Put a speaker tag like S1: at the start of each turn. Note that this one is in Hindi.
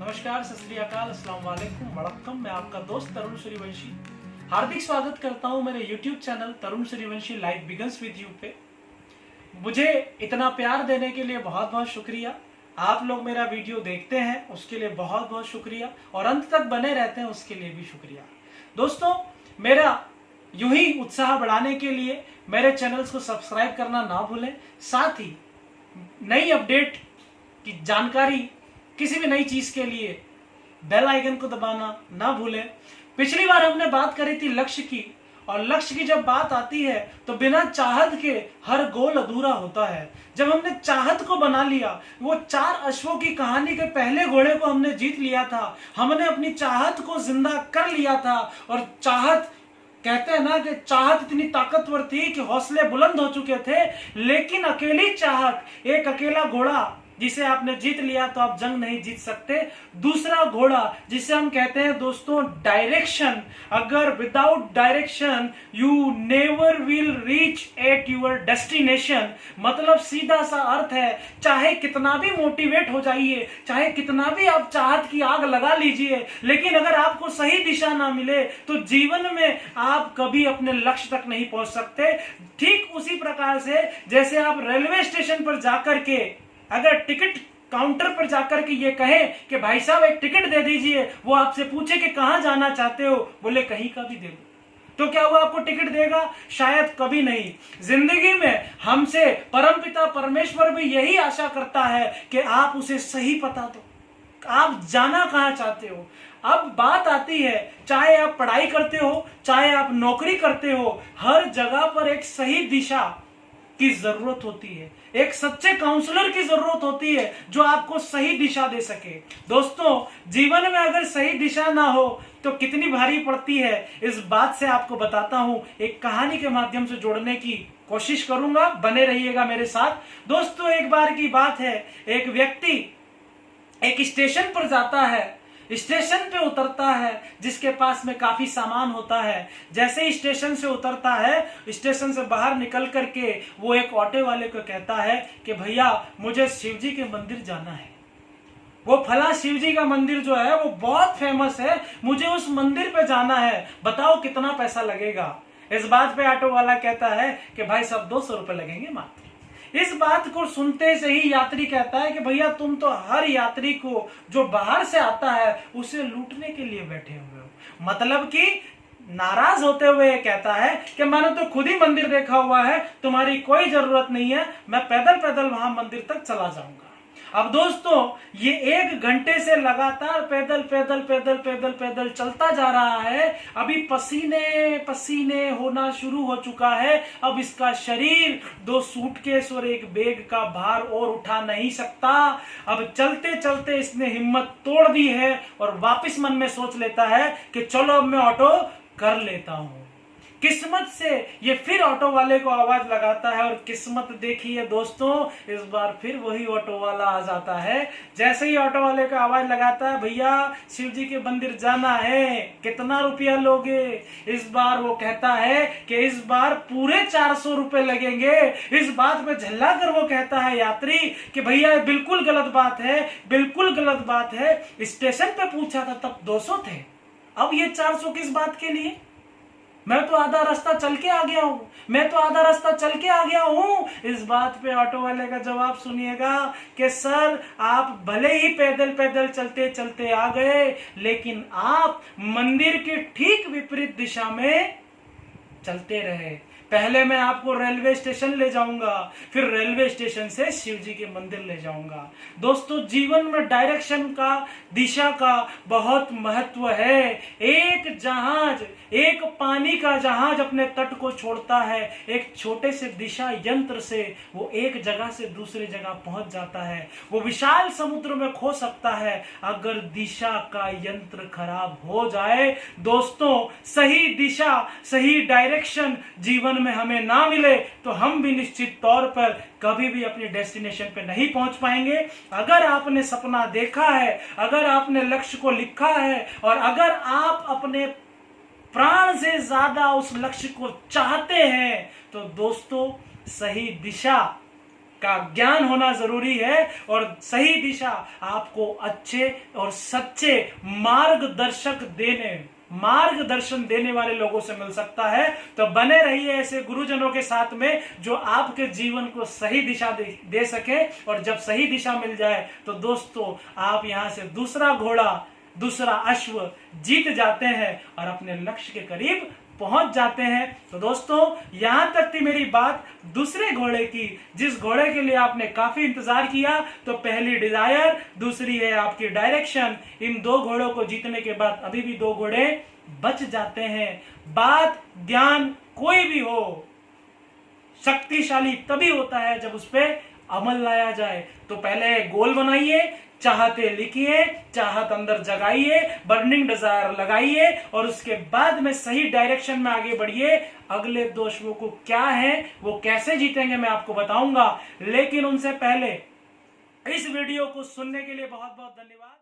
S1: नमस्कार, सत श्री अकाल, अस्सलाम वालेकुम, वड़क्कम। मैं आपका दोस्त तरुण सूर्यवंशी हार्दिक स्वागत करता हूं मेरे YouTube channel Tarun Suryavanshi life begins with you पे। मुझे इतना प्यार देने के लिए बहुत बहुत शुक्रिया। आप लोग मेरा वीडियो देखते हैं उसके लिए बहुत बहुत शुक्रिया और अंत तक बने रहते हैं उसके लिए भी शुक्रिया। दोस्तों, मेरा यूं ही उत्साह बढ़ाने के लिए मेरे चैनल्स को सब्सक्राइब करना ना भूलें। साथ ही नई अपडेट की जानकारी, किसी भी नई चीज के लिए बेल आइकन को दबाना ना भूलें। पिछली बार हमने बात करी थी लक्ष्य की, और लक्ष्य की जब बात आती है तो बिना चाहत के हर गोल अधूरा होता है। जब हमने चाहत को बना लिया, वो 4 अश्वों की कहानी के पहले घोड़े को हमने जीत लिया था, हमने अपनी चाहत को जिंदा कर लिया था। और चाहत, कहते हैं ना कि चाहत इतनी ताकतवर थी कि हौसले बुलंद हो चुके थे, लेकिन अकेली चाहत, एक अकेला घोड़ा जिसे आपने जीत लिया तो आप जंग नहीं जीत सकते। दूसरा घोड़ा जिसे हम कहते हैं दोस्तों डायरेक्शन, अगर without direction you never will reach at your destination. मतलब सीधा सा अर्थ है, चाहे कितना भी मोटिवेट हो जाइए, चाहे कितना भी आप चाहत की आग लगा लीजिए, लेकिन अगर आपको सही दिशा ना मिले तो जीवन में आप कभी अपने लक्ष्य तक नहीं पहुंच सकते। ठीक उसी प्रकार से जैसे आप रेलवे स्टेशन पर जाकर के अगर टिकट काउंटर पर जाकर के ये कहें कि भाई साहब एक टिकट दे दीजिए, वो आपसे पूछे कि कहां जाना चाहते हो, बोले कहीं का भी दे दो, तो क्या वो आपको टिकट देगा? शायद कभी नहीं। जिंदगी में हमसे परमपिता परमेश्वर भी यही आशा करता है कि आप उसे सही पता दो, आप जाना कहां चाहते हो। अब बात आती है, चाहे आप पढ़ाई करते हो, चाहे आप नौकरी करते हो, हर जगह पर एक सही दिशा की जरूरत होती है, एक सच्चे काउंसलर की जरूरत होती है जो आपको सही दिशा दे सके। दोस्तों, जीवन में अगर सही दिशा ना हो तो कितनी भारी पड़ती है, इस बात से आपको बताता हूं, एक कहानी के माध्यम से जोड़ने की कोशिश करूंगा। बने रहिएगा मेरे साथ। दोस्तों, एक बार की बात है, एक व्यक्ति एक स्टेशन पर जाता है, स्टेशन पे उतरता है, जिसके पास में काफी सामान होता है। जैसे ही स्टेशन से उतरता है, स्टेशन से बाहर निकल करके वो एक ऑटो वाले को कहता है कि भैया मुझे शिव जी के मंदिर जाना है, वो फला शिव जी का मंदिर जो है वो बहुत फेमस है, मुझे उस मंदिर पे जाना है, बताओ कितना पैसा लगेगा। इस बात पे ऑटो वाला कहता है कि भाई साहब 200 रुपए लगेंगे मात्र। इस बात को सुनते से ही यात्री कहता है कि भैया तुम तो हर यात्री को जो बाहर से आता है उसे लूटने के लिए बैठे हुए हो। मतलब कि नाराज होते हुए कहता है कि मैंने तो खुद ही मंदिर देखा हुआ है, तुम्हारी कोई जरूरत नहीं है, मैं पैदल पैदल वहां मंदिर तक चला जाऊंगा। अब दोस्तों, ये 1 घंटे से लगातार पैदल पैदल पैदल पैदल पैदल चलता जा रहा है। अभी पसीने पसीने होना शुरू हो चुका है। अब इसका शरीर 2 सूटकेस और 1 बैग का भार और उठा नहीं सकता। अब चलते चलते इसने हिम्मत तोड़ दी है और वापस मन में सोच लेता है कि चलो अब मैं ऑटो कर लेता हूं। किस्मत से ये फिर ऑटो वाले को आवाज लगाता है, और किस्मत देखिए दोस्तों, इस बार फिर वही ऑटो वाला आ जाता है। जैसे ही ऑटो वाले को आवाज लगाता है, भैया शिव जी के मंदिर जाना है, कितना रुपया लोगे? इस बार वो कहता है कि इस बार पूरे 400 रुपए लगेंगे। इस बात पे झल्ला कर वो कहता है यात्री कि भैया बिल्कुल गलत बात है, बिल्कुल गलत बात है, स्टेशन पे पूछा था तब 200 थे, अब ये 400 किस बात के लिए? मैं तो आधा रास्ता चल के आ गया हूं, मैं तो आधा रास्ता चल के आ गया हूं। इस बात पे ऑटो वाले का जवाब सुनिएगा कि सर आप भले ही पैदल पैदल चलते चलते आ गए, लेकिन आप मंदिर के ठीक विपरीत दिशा में चलते रहे। पहले मैं आपको रेलवे स्टेशन ले जाऊंगा, फिर रेलवे स्टेशन से शिव जी के मंदिर ले जाऊंगा। दोस्तों, जीवन में डायरेक्शन का, दिशा का बहुत महत्व है। एक जहाज, एक पानी का जहाज अपने तट को छोड़ता है, एक छोटे से दिशा यंत्र से वो एक जगह से दूसरी जगह पहुंच जाता है। वो विशाल समुद्र में खो सकता है अगर दिशा का यंत्र खराब हो जाए। दोस्तों, सही दिशा, सही डायरेक्शन जीवन में हमें ना मिले तो हम भी निश्चित तौर पर कभी भी अपने डेस्टिनेशन पे नहीं पहुंच पाएंगे। अगर आपने सपना देखा है, अगर आपने लक्ष्य को लिखा है, और अगर आप अपने प्राण से ज्यादा उस लक्ष्य को चाहते हैं, तो दोस्तों सही दिशा का ज्ञान होना जरूरी है और सही दिशा आपको अच्छे और सच्चे मार्गदर्शन देने वाले लोगों से मिल सकता है। तो बने रहिए ऐसे गुरुजनों के साथ में जो आपके जीवन को सही दिशा दे सके। और जब सही दिशा मिल जाए तो दोस्तों आप यहां से दूसरा अश्व जीत जाते हैं और अपने लक्ष्य के करीब पहुंच जाते हैं। तो दोस्तों यहां तक थी मेरी बात दूसरे घोड़े की, जिस घोड़े के लिए आपने काफी इंतजार किया। तो पहली डिजायर, दूसरी है आपकी डायरेक्शन। इन दो घोड़ों को जीतने के बाद अभी भी दो घोड़े बच जाते हैं। बात ज्ञान कोई भी हो, शक्तिशाली तभी होता है जब उस पर अमल लाया जाए। तो पहले गोल बनाइए, चाहते लिखिए, चाहत अंदर जगाइए, बर्निंग डिजायर लगाइए और उसके बाद में सही डायरेक्शन में आगे बढ़िए। अगले दो अश्वों को क्या है, वो कैसे जीतेंगे मैं आपको बताऊंगा। लेकिन उनसे पहले इस वीडियो को सुनने के लिए बहुत बहुत धन्यवाद।